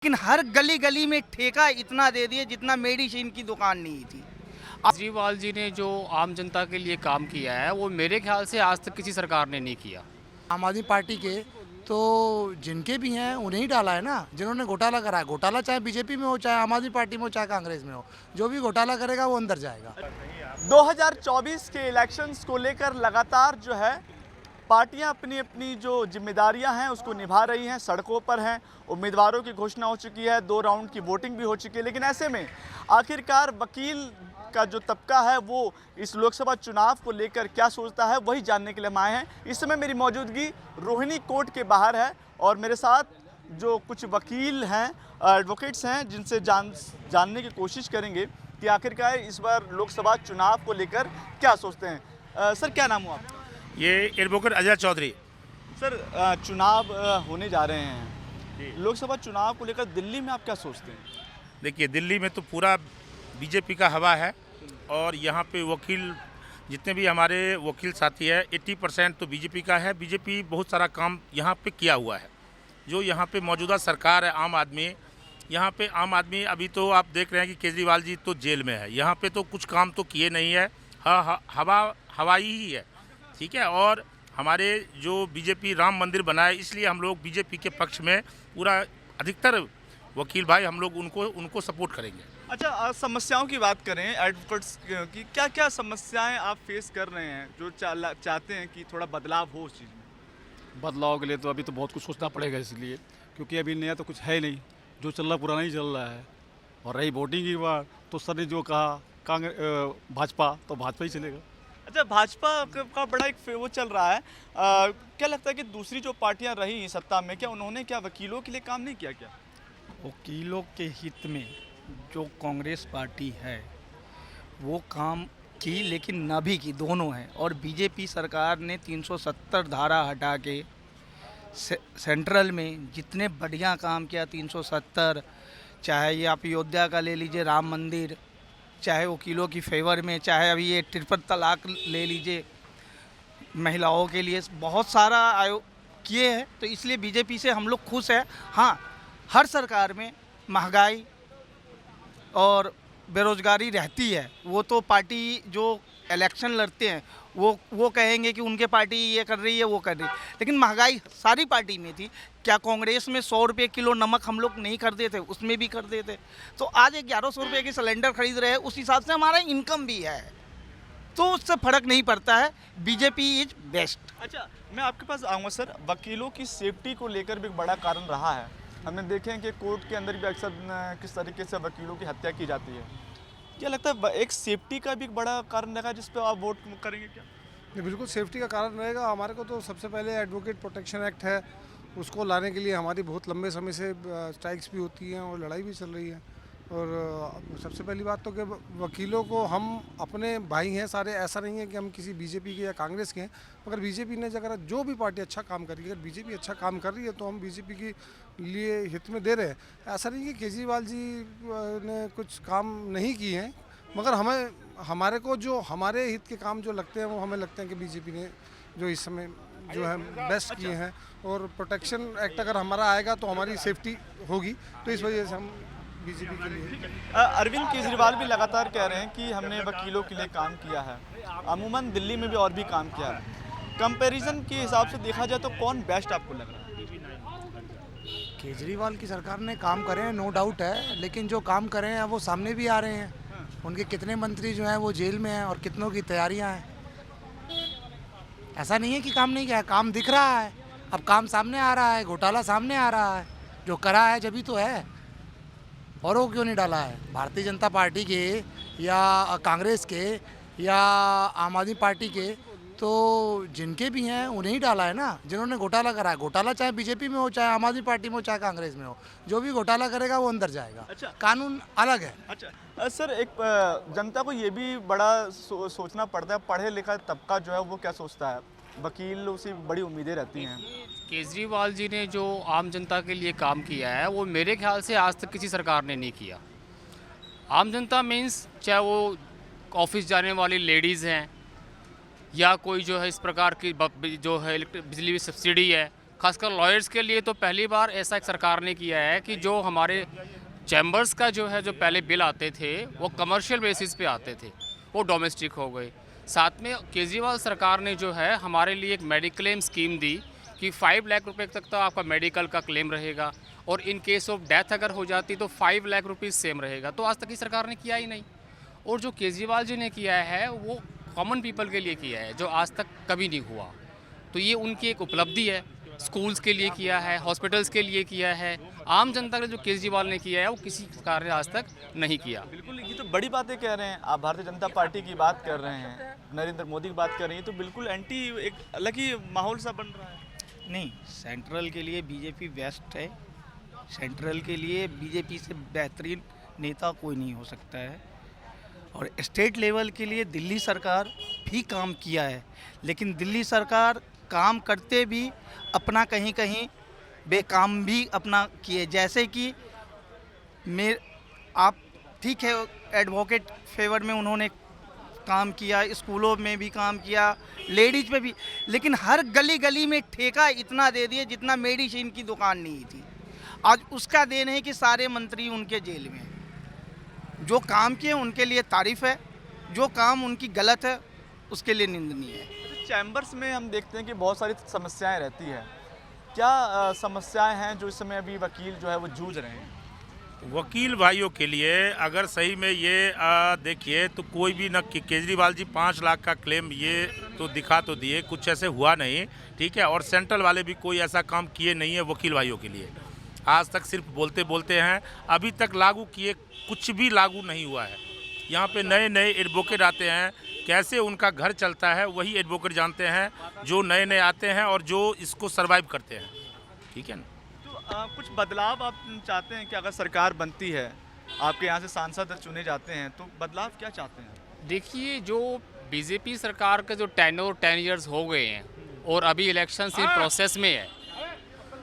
लेकिन हर गली गली में ठेका इतना दे दिए जितना मेडिसिन की दुकान नहीं थी। केजरीवाल जी ने जो आम जनता के लिए काम किया है वो मेरे ख्याल से आज तक किसी सरकार ने नहीं किया। आम आदमी पार्टी के तो जिनके भी हैं उन्हें ही डाला है ना, जिन्होंने घोटाला करा है। घोटाला चाहे बीजेपी में हो, चाहे आम आदमी पार्टी में हो, चाहे कांग्रेस में हो, जो भी घोटाला करेगा वो अंदर जाएगा। 2024 के इलेक्शंस को लेकर लगातार जो है पार्टियां अपनी अपनी जो जिम्मेदारियां हैं उसको निभा रही हैं, सड़कों पर हैं। उम्मीदवारों की घोषणा हो चुकी है, 2 राउंड की वोटिंग भी हो चुकी है, लेकिन ऐसे में आखिरकार वकील का जो तबका है वो इस लोकसभा चुनाव को लेकर क्या सोचता है वही जानने के लिए हम आए हैं। इस समय मेरी मौजूदगी रोहिणी कोर्ट के बाहर है और मेरे साथ जो कुछ वकील हैं, एडवोकेट्स हैं, जिनसे जानने की कोशिश करेंगे कि आखिरकार इस बार लोकसभा चुनाव को लेकर क्या सोचते हैं। सर, क्या नाम हुआ आपका? ये एडवोकेट अजय चौधरी। सर, चुनाव होने जा रहे हैं, लोकसभा चुनाव को लेकर दिल्ली में आप क्या सोचते हैं? देखिए, दिल्ली में तो पूरा बीजेपी का हवा है और यहाँ पे वकील जितने भी हमारे वकील साथी हैं 80% तो बीजेपी का है। बीजेपी बहुत सारा काम यहाँ पे किया हुआ है। जो यहाँ पे मौजूदा सरकार है आम आदमी, यहाँ पे आम आदमी अभी तो आप देख रहे हैं कि केजरीवाल जी तो जेल में है, यहाँ पे तो कुछ काम तो किए नहीं है। हवाई ही है, ठीक है। और हमारे जो बीजेपी राम मंदिर बनाए, इसलिए हम लोग बीजेपी के पक्ष में पूरा अधिकतर वकील भाई हम लोग उनको सपोर्ट करेंगे। अच्छा, समस्याओं की बात करें एडवोकेट्स की, क्या क्या समस्याएं आप फेस कर रहे हैं जो चाहते हैं कि थोड़ा बदलाव हो उस चीज़ में? बदलाव के लिए तो अभी तो बहुत कुछ सोचना पड़ेगा, इसलिए क्योंकि अभी नया तो कुछ है नहीं, जो चल रहा पुराना ही चल रहा है। और रही वोटिंग की बात तो सर ने जो कहा कांग्रेस भाजपा, तो भाजपा ही चलेगा। अच्छा, भाजपा का बड़ा एक वो चल रहा है, क्या लगता है कि दूसरी जो पार्टियां रही सत्ता में, क्या उन्होंने क्या वकीलों के लिए काम नहीं किया? क्या वकीलों के हित में जो कांग्रेस पार्टी है वो काम की, लेकिन न भी की, दोनों हैं। और बीजेपी सरकार ने 370 धारा हटा के सेंट्रल में जितने बढ़िया काम किया, 370, चाहे ये आप अयोध्या का ले लीजिए राम मंदिर, चाहे वकीलों की फेवर में, चाहे अभी ये ट्रिपल तलाक ले लीजिए महिलाओं के लिए, बहुत सारा आयोग किए हैं। तो इसलिए बीजेपी से हम लोग खुश हैं। हाँ, हर सरकार में महंगाई और बेरोज़गारी रहती है, वो तो पार्टी जो इलेक्शन लड़ते हैं वो कहेंगे कि उनके पार्टी ये कर रही है, वो कर रही है, लेकिन महंगाई सारी पार्टी में थी। क्या कांग्रेस में 100 रुपये किलो नमक हम लोग नहीं कर देते? उसमें भी कर देते। तो आज 1100 रुपये की सिलेंडर खरीद रहे हैं, उस हिसाब से हमारा इनकम भी है, तो उससे फ़र्क नहीं पड़ता है। BJP is best. अच्छा, मैं आपके पास आऊँगा सर। वकीलों की सेफ्टी को लेकर भी एक बड़ा कारण रहा है। हमने देखे हैं कि कोर्ट के अंदर भी अक्सर किस तरीके से वकीलों की हत्या की जाती है। क्या लगता है एक सेफ्टी का भी एक बड़ा कारण रहेगा जिस पे आप वोट करेंगे? क्या नहीं, बिल्कुल सेफ्टी का कारण रहेगा। हमारे को तो सबसे पहले एडवोकेट प्रोटेक्शन एक्ट है, उसको लाने के लिए हमारी बहुत लंबे समय से स्ट्राइक्स भी होती हैं और लड़ाई भी चल रही है। और सबसे पहली बात तो कि वकीलों को हम अपने भाई हैं सारे, ऐसा नहीं है कि हम किसी बीजेपी के या कांग्रेस के हैं। मगर बीजेपी ने अगर जो भी पार्टी अच्छा काम कर रही है, अगर बीजेपी अच्छा काम कर रही है तो हम बीजेपी के लिए हित में दे रहे हैं। ऐसा नहीं कि केजरीवाल जी ने कुछ काम नहीं किए हैं, मगर हमारे को जो हमारे हित के काम जो लगते हैं वो हमें लगते हैं कि बीजेपी ने जो इस समय जो है बेस्ट किए हैं। और प्रोटेक्शन एक्ट अगर हमारा आएगा तो हमारी सेफ्टी होगी, तो इस वजह से हम बीजेपी के लिए। अरविंद केजरीवाल भी लगातार कह रहे हैं कि हमने वकीलों के लिए काम किया है, अमूमन दिल्ली में भी और भी काम किया है। कंपैरिजन के हिसाब से देखा जाए तो कौन बेस्ट आपको लग रहा है? केजरीवाल की सरकार ने काम करे हैं, नो डाउट है, लेकिन जो काम करे हैं वो सामने भी आ रहे हैं। उनके कितने मंत्री जो हैं वो जेल में हैं और कितनों की तैयारियां हैं। ऐसा नहीं है कि काम नहीं किया है, काम दिख रहा है। अब काम सामने आ रहा है, घोटाला सामने आ रहा है, जो करा है जब ही तो है। और वो क्यों नहीं डाला है? भारतीय जनता पार्टी के या कांग्रेस के या आम आदमी पार्टी के, तो जिनके भी हैं उन्हें ही डाला है ना, जिन्होंने घोटाला करा है। घोटाला चाहे बीजेपी में हो, चाहे आम आदमी पार्टी में हो, चाहे कांग्रेस में हो, जो भी घोटाला करेगा वो अंदर जाएगा। अच्छा, कानून अलग है। अच्छा सर, एक जनता को ये भी बड़ा सोचना पड़ता है, पढ़े लिखा तबका जो है वो क्या सोचता है? वकीलों से बड़ी उम्मीदें रहती हैं। केजरीवाल जी ने जो आम जनता के लिए काम किया है वो मेरे ख्याल से आज तक किसी सरकार ने नहीं किया। आम जनता मीन्स चाहे वो ऑफिस जाने वाली लेडीज़ हैं या कोई जो है इस प्रकार की जो है बिजली की सब्सिडी है, खासकर लॉयर्स के लिए तो पहली बार ऐसा एक सरकार ने किया है कि जो हमारे चैम्बर्स का जो है, जो पहले बिल आते थे वो कमर्शियल बेसिस पे आते थे, वो डोमेस्टिक हो गए। साथ में केजरीवाल सरकार ने जो है हमारे लिए एक मेडिक्लेम स्कीम दी कि 5 लाख रुपए तक तो आपका मेडिकल का क्लेम रहेगा, और इन केस ऑफ डेथ अगर हो जाती तो 5 लाख रुपीज़ सेम रहेगा। तो आज तक की सरकार ने किया ही नहीं। और जो केजरीवाल जी ने किया है वो कॉमन पीपल के लिए किया है, जो आज तक कभी नहीं हुआ। तो ये उनकी एक उपलब्धि है। स्कूल्स के लिए किया है, हॉस्पिटल्स के लिए किया है। आम जनता के जो केजरीवाल ने किया है वो किसी सरकार ने आज तक नहीं किया। बिल्कुल, ये तो बड़ी बातें कह रहे हैं आप। भारतीय जनता पार्टी की बात कर रहे हैं, नरेंद्र मोदी की बात कर रही हैं, तो बिल्कुल एंटी एक अलग ही माहौल सा बन रहा है। नहीं, सेंट्रल के लिए बीजेपी बेस्ट है। सेंट्रल के लिए बीजेपी से बेहतरीन नेता कोई नहीं हो सकता है। और स्टेट लेवल के लिए दिल्ली सरकार भी काम किया है, लेकिन दिल्ली सरकार काम करते भी अपना कहीं कहीं बेकाम भी अपना किए। जैसे कि आप ठीक है, एडवोकेट फेवर में उन्होंने काम किया, स्कूलों में भी काम किया, लेडीज पे भी, लेकिन हर गली गली में ठेका इतना दे दिए जितना मेडिसिन की दुकान नहीं थी। आज उसका देन है कि सारे मंत्री उनके जेल में हैं। जो काम किए उनके लिए तारीफ है, जो काम उनकी गलत है उसके लिए निंदनीय है। चैम्बर्स में हम देखते हैं कि बहुत सारी समस्याएं रहती है। क्या समस्याएं हैं जो इस समय अभी वकील जो है वो जूझ रहे हैं? वकील भाइयों के लिए अगर सही में ये देखिए तो कोई भी न केजरीवाल जी 5 लाख का क्लेम ये तो दिखा तो दिए, कुछ ऐसे हुआ नहीं, ठीक है। और सेंट्रल वाले भी कोई ऐसा काम किए नहीं है वकील भाइयों के लिए। आज तक सिर्फ बोलते बोलते हैं, अभी तक लागू किए कुछ भी लागू नहीं हुआ है। यहाँ पे नए नए एडवोकेट आते हैं, कैसे उनका घर चलता है वही एडवोकेट जानते हैं, जो नए नए आते हैं और जो इसको सरवाइव करते हैं, ठीक है ना। तो कुछ बदलाव आप चाहते हैं कि अगर सरकार बनती है, आपके यहाँ से सांसद चुने जाते हैं, तो बदलाव क्या चाहते हैं? देखिए, जो बीजेपी सरकार के जो 10 ईयर्स हो गए हैं और अभी इलेक्शन इन प्रोसेस में है,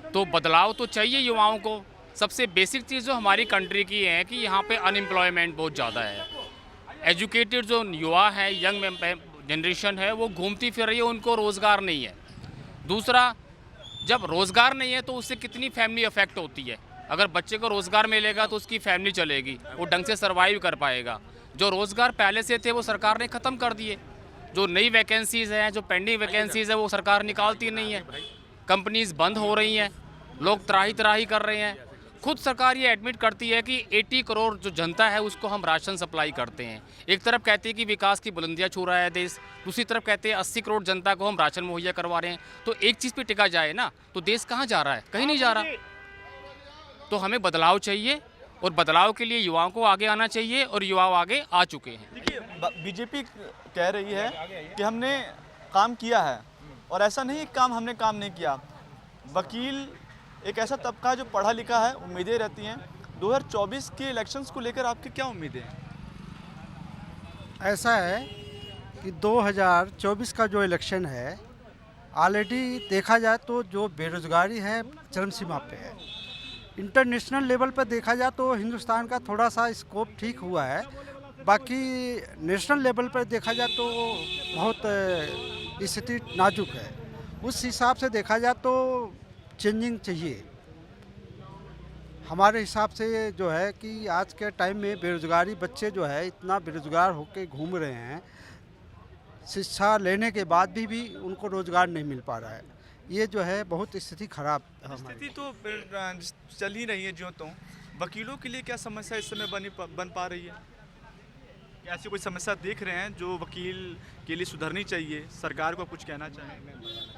तो बदलाव तो चाहिए युवाओं को। सबसे बेसिक चीज़ जो हमारी कंट्री की है कि यहाँ पे अनएम्प्लॉयमेंट बहुत ज़्यादा है। एजुकेटेड जो युवा है, यंग जनरेशन है, वो घूमती फिर रही है, उनको रोज़गार नहीं है। दूसरा, जब रोज़गार नहीं है तो उससे कितनी फैमिली अफेक्ट होती है। अगर बच्चे को रोज़गार मिलेगा तो उसकी फैमिली चलेगी, वो ढंग से सर्वाइव कर पाएगा। जो रोज़गार पहले से थे वो सरकार ने ख़त्म कर दिए। जो नई वैकेंसीज़ हैं, जो पेंडिंग वैकेंसीज़ है, वो सरकार निकालती नहीं है। कंपनीज़ बंद हो रही हैं, लोग त्राही त्राही कर रहे हैं। खुद सरकार ये एडमिट करती है कि 80 करोड़ जो जनता है उसको हम राशन सप्लाई करते हैं। एक तरफ कहती है कि विकास की बुलंदियां छू रहा है देश, दूसरी तरफ कहते हैं 80 करोड़ जनता को हम राशन मुहैया करवा रहे हैं। तो एक चीज़ पे टिका जाए ना, तो देश कहाँ जा रहा है? कहीं नहीं जा रहा। तो हमें बदलाव चाहिए, और बदलाव के लिए युवाओं को आगे आना चाहिए, और युवा आगे आ चुके हैं। देखिए, बीजेपी कह रही है कि हमने काम किया है, और ऐसा नहीं काम हमने काम नहीं किया। वकील एक ऐसा तबका जो पढ़ा लिखा है, उम्मीदें रहती हैं। 2024 के इलेक्शंस को लेकर आपकी क्या उम्मीदें हैं? ऐसा है कि 2024 का जो इलेक्शन है, ऑलरेडी देखा जाए तो जो बेरोज़गारी है चरम सीमा पे है। इंटरनेशनल लेवल पर देखा जाए तो हिंदुस्तान का थोड़ा सा स्कोप ठीक हुआ है, बाकी नेशनल लेवल पर देखा जाए तो बहुत स्थिति नाजुक है। उस हिसाब से देखा जाए तो चेंजिंग चाहिए। हमारे हिसाब से जो है कि आज के टाइम में बेरोज़गारी, बच्चे जो है इतना बेरोज़गार होकर घूम रहे हैं, शिक्षा लेने के बाद भी उनको रोज़गार नहीं मिल पा रहा है। ये जो है बहुत स्थिति ख़राब है। स्थिति तो चल ही रही है जो तो। वकीलों के लिए क्या समस्या इस समय बन पा रही है? क्या ऐसी कोई समस्या देख रहे हैं जो वकील के लिए सुधरनी चाहिए? सरकार को कुछ कहना चाहिए?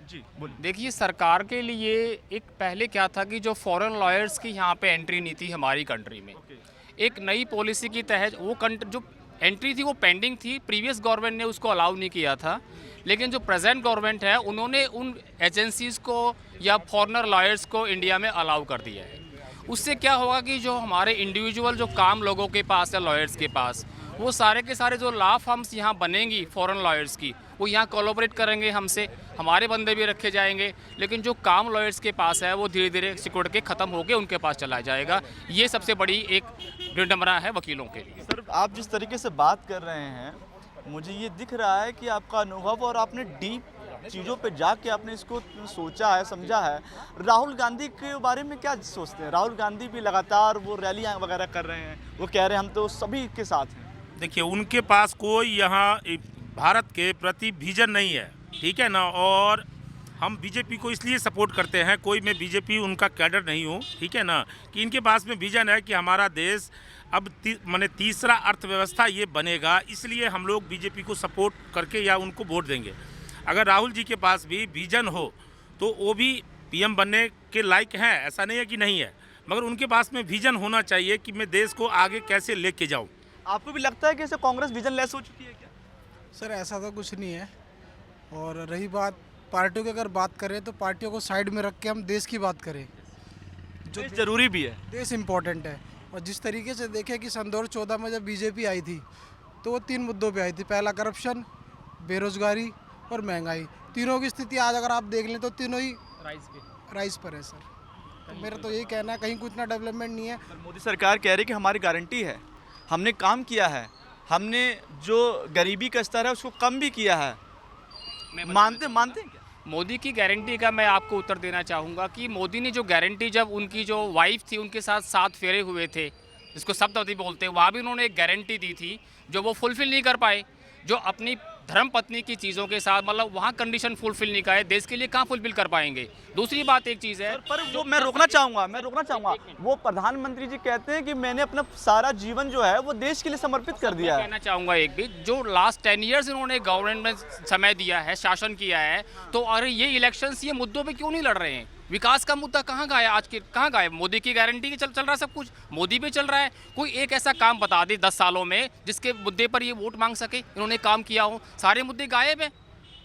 जी बोलिए। देखिए, सरकार के लिए एक पहले क्या था कि जो फॉरेन लॉयर्स की यहाँ पे एंट्री नहीं थी हमारी कंट्री में, एक नई पॉलिसी की तहत वो जो एंट्री थी वो पेंडिंग थी। प्रीवियस गवर्नमेंट ने उसको अलाउ नहीं किया था, लेकिन जो प्रेजेंट गवर्नमेंट है उन्होंने उन एजेंसीज़ को या फॉरेनर लॉयर्स को इंडिया में अलाउ कर दिया है। उससे क्या होगा कि जो हमारे इंडिविजुअल जो काम लोगों के पास है, लॉयर्स के पास, वो सारे के सारे जो लॉ फर्म्स यहाँ बनेंगी फॉरेन लॉयर्स की, वो यहाँ कोलैबोरेट करेंगे हमसे, हमारे बंदे भी रखे जाएंगे। लेकिन जो काम लॉयर्स के पास है वो धीरे धीरे सिकुड़ के ख़त्म होकर उनके पास चला जाएगा। ये सबसे बड़ी एक विडंबना है वकीलों के लिए। सर, आप जिस तरीके से बात कर रहे हैं, मुझे ये दिख रहा है कि आपका अनुभव और आपने डीप चीज़ों पे जाके आपने इसको सोचा है, समझा है। राहुल गांधी के बारे में क्या सोचते हैं? राहुल गांधी भी लगातार वो रैलियाँ वगैरह कर रहे हैं, वो कह रहे हैं हम तो सभी के साथ हैं। देखिए, उनके पास कोई यहाँ भारत के प्रति विजन नहीं है, ठीक है ना। और हम बीजेपी को इसलिए सपोर्ट करते हैं, कोई मैं बीजेपी उनका कैडर नहीं हूँ, ठीक है ना, कि इनके पास में विजन है कि हमारा देश अब माने तीसरा अर्थव्यवस्था ये बनेगा, इसलिए हम लोग बीजेपी को सपोर्ट करके या उनको वोट देंगे। अगर राहुल जी के पास भी विजन हो तो वो भी पीएम बनने के लायक हैं, ऐसा नहीं है कि नहीं है, मगर उनके पास में विजन होना चाहिए कि मैं देश को आगे कैसे लेके जाऊँ। आपको भी लगता है कि ऐसे कांग्रेस विजन लेस हो चुकी है क्या? सर ऐसा तो कुछ नहीं है। और रही बात पार्टियों की, अगर बात करें तो पार्टियों को साइड में रख के हम देश की बात करें, जो जरूरी भी है। देश इम्पोर्टेंट है। और जिस तरीके से देखें कि सन 2014 में जब बीजेपी आई थी तो वो 3 मुद्दों पे आई थी। पहला करप्शन, बेरोजगारी और महंगाई। तीनों की स्थिति आज अगर आप देख लें तो तीनों ही राइज पर है सर। तो मेरा तो यही कहना है, कहीं कुछ इतना डेवलपमेंट नहीं है। पर मोदी सरकार कह रही है कि हमारी गारंटी है, हमने काम किया है, हमने जो गरीबी का स्तर है उसको कम भी किया है। मानते हैं क्या? मोदी की गारंटी का मैं आपको उत्तर देना चाहूँगा कि मोदी ने जो गारंटी, जब उनकी जो वाइफ थी उनके साथ 7 फेरे हुए थे, जिसको सप्तपदी बोलते हैं, वहाँ भी उन्होंने एक गारंटी दी थी जो वो फुलफिल नहीं कर पाए। जो अपनी धर्म पत्नी की चीज़ों के साथ, मतलब वहाँ कंडीशन फुलफिल नहीं करे, देश के लिए कहाँ फुलफिल कर पाएंगे। दूसरी बात एक चीज़ है, पर वो मैं रोकना चाहूँगा वो प्रधानमंत्री जी कहते हैं कि मैंने अपना सारा जीवन जो है वो देश के लिए समर्पित कर दिया है। कहना चाहूँगा एक भी, जो लास्ट 10 ईयर्स इन्होंने गवर्नमेंट में समय दिया है, शासन किया है, तो अरे ये इलेक्शंस ये मुद्दों पे क्यों नहीं लड़ रहे हैं? विकास का मुद्दा कहाँ गया आज के, कहाँ गया? मोदी की गारंटी चल रहा है सब कुछ, मोदी भी चल रहा है। कोई एक ऐसा काम बता दे 10 सालों में जिसके मुद्दे पर ये वोट मांग सके, इन्होंने काम किया हो। सारे मुद्दे गायब हैं,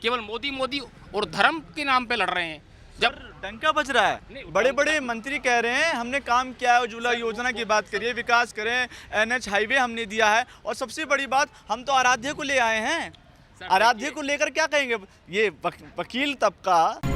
केवल मोदी और धर्म के नाम पे लड़ रहे हैं। जब डंका बज रहा है, बड़े बड़े मंत्री कह रहे हैं हमने काम किया है, उज्ज्वला योजना की बात करिए, विकास करें, NH हाईवे हमने दिया है, और सबसे बड़ी बात हम तो आराध्य को ले आए हैं। आराध्य को लेकर क्या कहेंगे? ये वकील तबका